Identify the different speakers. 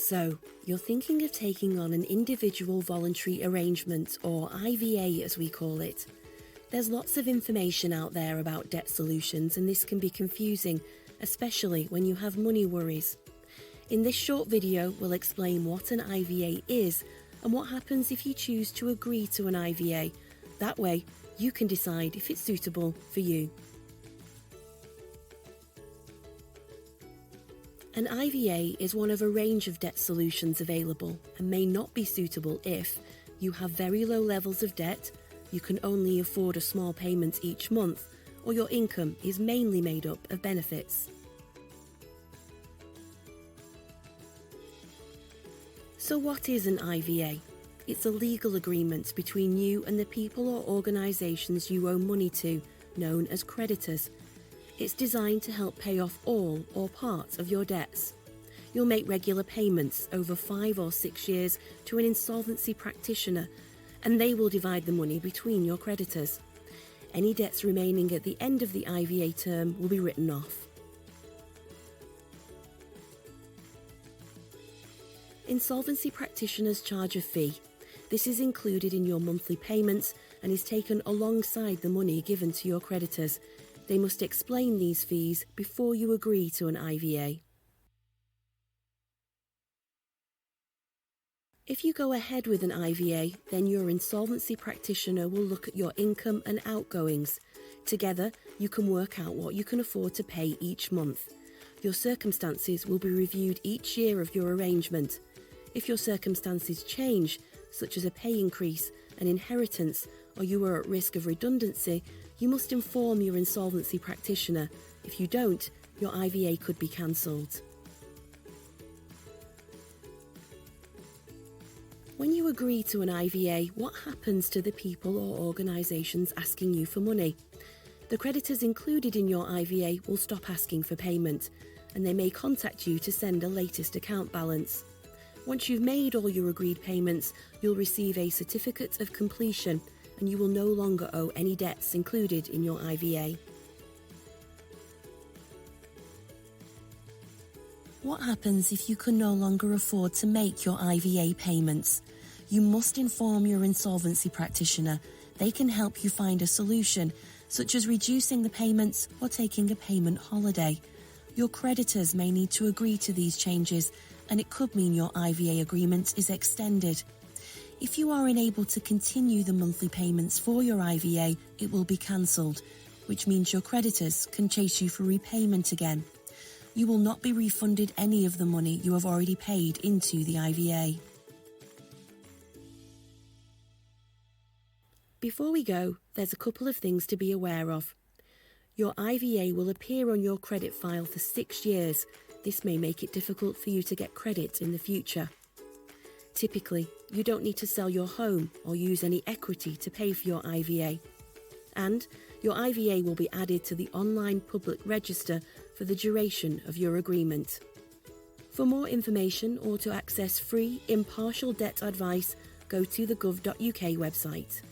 Speaker 1: So, you're thinking of taking on an Individual Voluntary Arrangement, or IVA as we call it. There's lots of information out there about debt solutions, and this can be confusing, especially when you have money worries. In this short video, we'll explain what an IVA is and what happens if you choose to agree to an IVA. That way, you can decide if it's suitable for you. An IVA is one of a range of debt solutions available and may not be suitable if you have very low levels of debt, you can only afford a small payment each month, or your income is mainly made up of benefits. So what is an IVA? It's a legal agreement between you and the people or organisations you owe money to, known as creditors. It's designed to help pay off all or part of your debts. You'll make regular payments over 5 or 6 years to an insolvency practitioner, and they will divide the money between your creditors. Any debts remaining at the end of the IVA term will be written off. Insolvency practitioners charge a fee. This is included in your monthly payments and is taken alongside the money given to your creditors. They must explain these fees before you agree to an IVA. If you go ahead with an IVA, then your insolvency practitioner will look at your income and outgoings. Together, you can work out what you can afford to pay each month. Your circumstances will be reviewed each year of your arrangement. If your circumstances change, such as a pay increase, an inheritance, or you are at risk of redundancy, you must inform your insolvency practitioner. If you don't, your IVA could be cancelled. When you agree to an IVA, what happens to the people or organisations asking you for money? The creditors included in your IVA will stop asking for payment, and they may contact you to send a latest account balance. Once you've made all your agreed payments, you'll receive a certificate of completion, and you will no longer owe any debts included in your IVA. What happens if you can no longer afford to make your IVA payments? You must inform your insolvency practitioner. They can help you find a solution, such as reducing the payments or taking a payment holiday. Your creditors may need to agree to these changes, and it could mean your IVA agreement is extended. If you are unable to continue the monthly payments for your IVA, it will be cancelled, which means your creditors can chase you for repayment again. You will not be refunded any of the money you have already paid into the IVA. Before we go, there's a couple of things to be aware of. Your IVA will appear on your credit file for 6 years. This may make it difficult for you to get credit in the future. Typically, you don't need to sell your home or use any equity to pay for your IVA. And your IVA will be added to the online public register for the duration of your agreement. For more information or to access free, impartial debt advice, go to the gov.uk website.